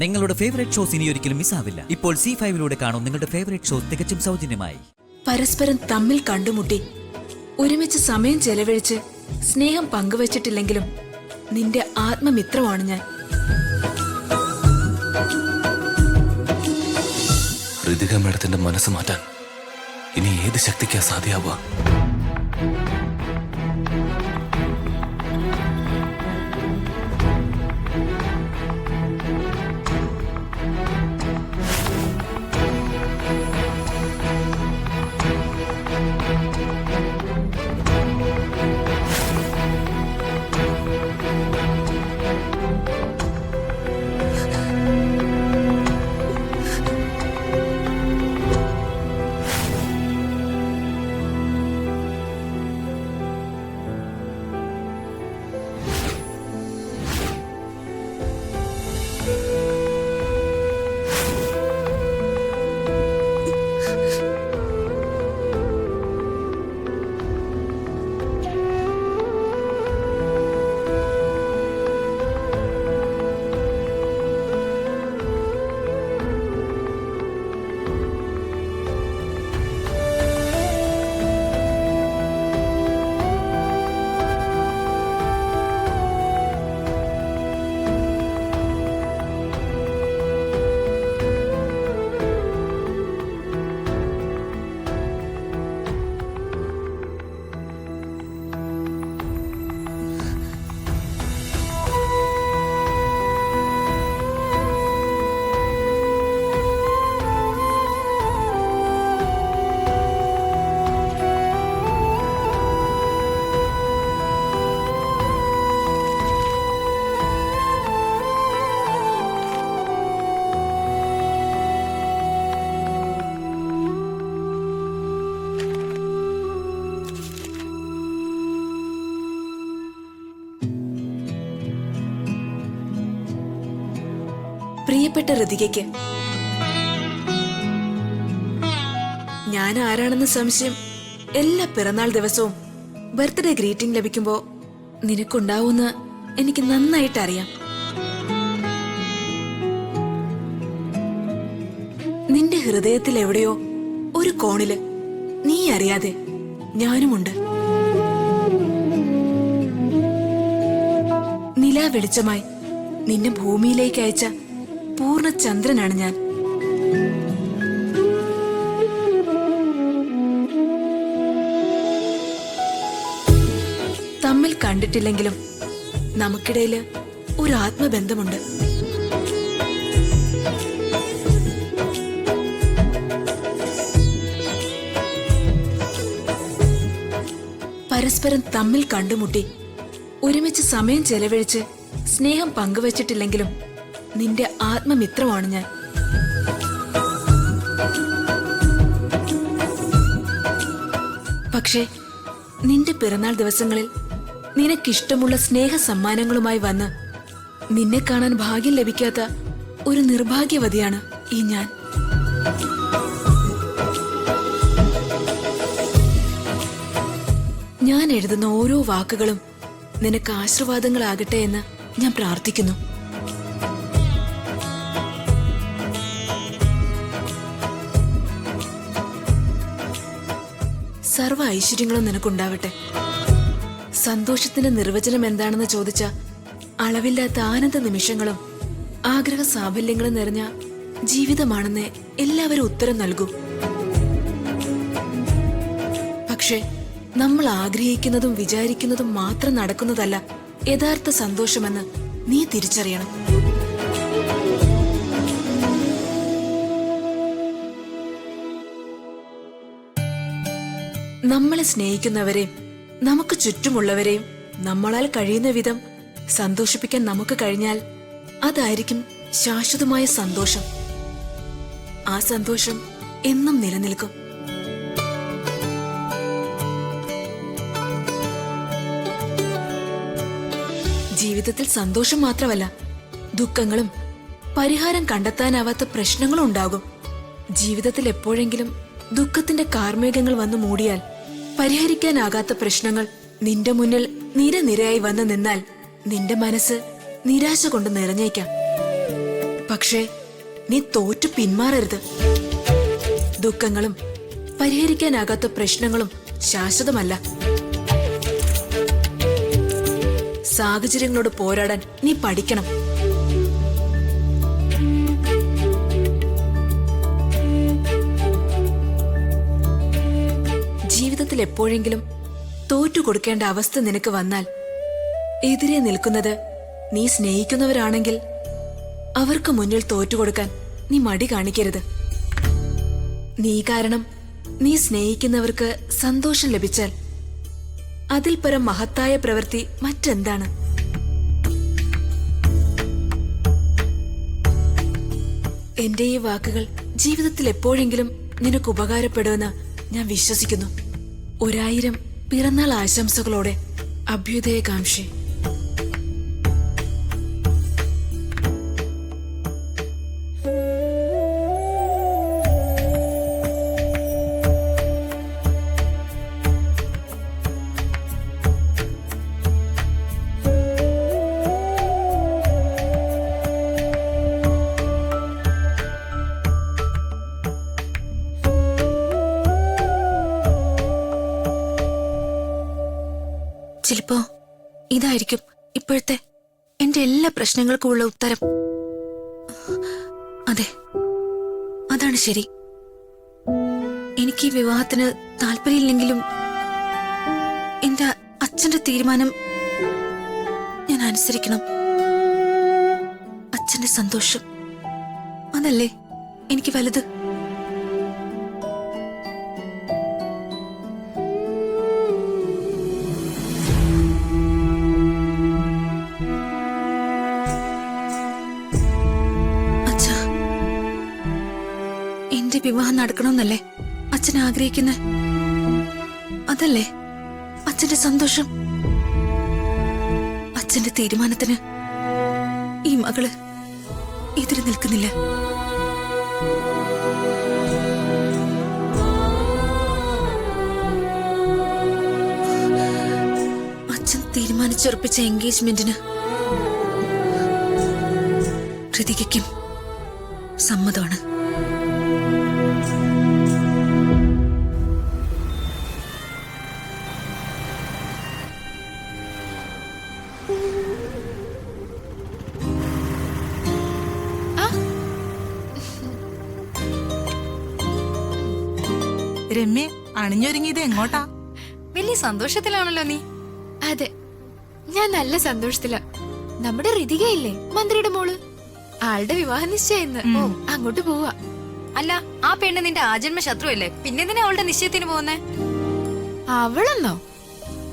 നിങ്ങളുടെ favourite shows ഇനി ഒരിക്കലും മിസ്സാവില്ല. ഇപ്പോൾ C5 കാണും നിങ്ങളുടെ ഫേവറേറ്റ് ഷോസ് തികച്ചും സൗജന്യമായി. പരസ്പരം തമ്മിൽ കണ്ടുമുട്ടി ഒരുമിച്ച് സമയം ചെലവഴിച്ച് സ്നേഹം പങ്കുവച്ചിട്ടില്ലെങ്കിലും നിന്റെ ആത്മമിത്രമാണ് ഞാൻ. ഋതിക മേഡത്തിന്റെ മനസ്സ് മാറ്റാൻ ഇനി ഏത് ശക്തിക്കാ സാധ്യമാവുക? പ്രിയപ്പെട്ട ഋതികയ്ക്ക് ഞാൻ ആരാണെന്ന് സംശയം എല്ലാ പിറന്നാൾ ദിവസവും ബർത്ത്ഡേ ഗ്രീറ്റിംഗ് ലഭിക്കുമ്പോ നിനക്കുണ്ടാവൂന്ന് എനിക്ക് നന്നായിട്ട് അറിയാം. നിന്റെ ഹൃദയത്തിൽ എവിടെയോ ഒരു കോണില് നീ അറിയാതെ ഞാനുമുണ്ട്. നിലാ വെളിച്ചമായി നിന്നെ ഭൂമിയിലേക്ക് അയച്ച പൂർണ്ണ ചന്ദ്രനാണ് ഞാൻ. തമ്മിൽ കണ്ടിട്ടില്ലെങ്കിലും നമുക്കിടയില് ഒരു ആത്മബന്ധമുണ്ട്. പരസ്പരം തമ്മിൽ കണ്ടുമുട്ടി ഒരുമിച്ച് സമയം ചെലവഴിച്ച് സ്നേഹം പങ്കുവച്ചിട്ടില്ലെങ്കിലും നിന്റെ ആത്മമിത്രമാണ് ഞാൻ. പക്ഷേ നിന്റെ പിറന്നാൾ ദിവസങ്ങളിൽ നിനക്കിഷ്ടമുള്ള സ്നേഹ സമ്മാനങ്ങളുമായി വന്ന് നിന്നെ കാണാൻ ഭാഗ്യം ലഭിക്കാത്ത ഒരു നിർഭാഗ്യവതിയാണ് ഈ ഞാൻ. ഞാൻ എഴുതുന്ന ഓരോ വാക്കുകളും നിനക്ക് ആശീർവാദങ്ങളാകട്ടെ എന്ന് ഞാൻ പ്രാർത്ഥിക്കുന്നു. സർവ ഐശ്വര്യങ്ങളും നിനക്കുണ്ടാവട്ടെ. സന്തോഷത്തിന്റെ നിർവചനം എന്താണെന്ന് ചോദിച്ച അളവില്ലാത്ത ആനന്ദ നിമിഷങ്ങളും ആഗ്രഹ സാഫല്യങ്ങളും നിറഞ്ഞ ജീവിതമാണെന്ന് എല്ലാവരും ഉത്തരം നൽകൂ. പക്ഷെ നമ്മൾ ആഗ്രഹിക്കുന്നതും വിചാരിക്കുന്നതും മാത്രം നടക്കുന്നതല്ല യഥാർത്ഥ സന്തോഷമെന്ന് നീ തിരിച്ചറിയണം. നമ്മളെ സ്നേഹിക്കുന്നവരെയും നമുക്ക് ചുറ്റുമുള്ളവരെയും നമ്മളാൽ കഴിയുന്ന വിധം സന്തോഷിപ്പിക്കാൻ നമുക്ക് കഴിഞ്ഞാൽ അതായിരിക്കും ശാശ്വതമായ സന്തോഷം. ആ സന്തോഷം എന്നും നിലനിൽക്കും. ജീവിതത്തിൽ സന്തോഷം മാത്രമല്ല, ദുഃഖങ്ങളും പരിഹാരം കണ്ടെത്താനാവാത്ത പ്രശ്നങ്ങളും ഉണ്ടാകും. ജീവിതത്തിൽ എപ്പോഴെങ്കിലും ദുഃഖത്തിന്റെ കാർമേഘങ്ങൾ വന്നു മൂടിയാൽ പരിഹരിക്കാനാകാത്ത പ്രശ്നങ്ങൾ നിന്റെ മുന്നിൽ നിരനിരയായി വന്നു നിന്നാൽ നിന്റെ മനസ്സ് നിരാശ കൊണ്ട് നിറഞ്ഞേക്കാം. പക്ഷേ നീ തോറ്റു പിന്മാറരുത്. ദുഃഖങ്ങളും പരിഹരിക്കാനാകാത്ത പ്രശ്നങ്ങളും ശാശ്വതമല്ല. സാഹചര്യങ്ങളോട് പോരാടാൻ നീ പഠിക്കണം. ജീവിതത്തിൽ എപ്പോഴെങ്കിലും തോറ്റു കൊടുക്കേണ്ട അവസ്ഥ നിനക്ക് വന്നാൽ എതിരെ നിൽക്കുന്നത് നീ സ്നേഹിക്കുന്നവരാണെങ്കിൽ അവർക്ക് മുന്നിൽ തോറ്റുകൊടുക്കാൻ നീ മടി കാണിക്കരുത്. നീ കാരണം നീ സ്നേഹിക്കുന്നവർക്ക് സന്തോഷം ലഭിച്ചാൽ അതിൽ പരം മഹത്തായ പ്രവൃത്തി മറ്റെന്താണ്? എന്റെ ഈ വാക്കുകൾ ജീവിതത്തിൽ എപ്പോഴെങ്കിലും നിനക്ക് ഉപകാരപ്പെടുമെന്ന് ഞാൻ വിശ്വസിക്കുന്നു. 1000 പിറന്നാൾ ആശംസകളോടെ അഭ്യുദയകാംക്ഷി. ചിലപ്പോ ഇതായിരിക്കും ഇപ്പോഴത്തെ എന്റെ എല്ലാ പ്രശ്നങ്ങൾക്കുമുള്ള ഉത്തരം. അതെ, അതാണ് ശരി. എനിക്ക് ഈ വിവാഹത്തിന് താല്പര്യമില്ലെങ്കിലും എന്റെ അച്ഛന്റെ തീരുമാനം ഞാൻ അനുസരിക്കണം. അച്ഛന്റെ സന്തോഷം അതല്ലേ എനിക്ക് വലുത്. വിവാഹം നടക്കണമെന്നല്ലേ അച്ഛൻ ആഗ്രഹിക്കുന്നത്? അതല്ലേ അച്ഛന്റെ സന്തോഷം? അച്ഛന്റെ തീരുമാനത്തിന് ഈ മകള് എതിര് നിൽക്കുന്നില്ല. അച്ഛൻ തീരുമാനിച്ചുറപ്പിച്ച എൻഗേജ്മെന്റിന് കൃതികയ്ക്കും സമ്മതമാണ്. രമ്യ, അണിഞ്ഞൊരുങ്ങിയത് എങ്ങോട്ടാ? വലിയ സന്തോഷത്തിലാണല്ലോ നീ. അതെ, ഞാൻ നല്ല സന്തോഷത്തിലാ. നമ്മുടെ ഋതികയില്ലേ, മന്ത്രിയുടെ മോള്, ആളുടെ വിവാഹ നിശ്ചയം ഇന്ന്. അങ്ങോട്ട് പോവാ. അല്ല, ആ പെണ്ണ് നിന്റെ ആജന്മ ശത്രുവല്ലേ, പിന്നെ എന്തിനാ അവളുടെ നിശ്ചയത്തിന് പോകുന്നേ? അവളെന്നോ?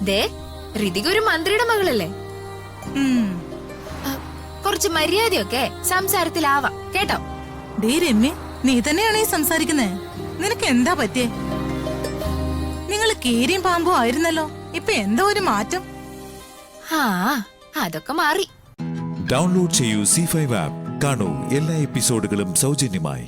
ദേ, ഋതിക ഒരു മന്ത്രിയുടെ മകളല്ലേ. കുറച്ച് മര്യാദയൊക്കെ സംസാരത്തിലാവാം കേട്ടോ. ഡേ രമ്യ, നീ തന്നെയാണ് ഈ സംസാരിക്കുന്നേ? നിനക്ക് എന്താ പറ്റിയേ? നിങ്ങൾ കീരിയും പാമ്പും ആയിരുന്നല്ലോ, ഇപ്പൊ എന്താ ഒരു മാറ്റം? ആ, അതൊക്കെ മാറി. ഡൗൺലോഡ് ചെയ്യൂ C5 ആപ്പ്. കാണൂ എല്ലാ എപ്പിസോഡുകളും സൗജന്യമായി.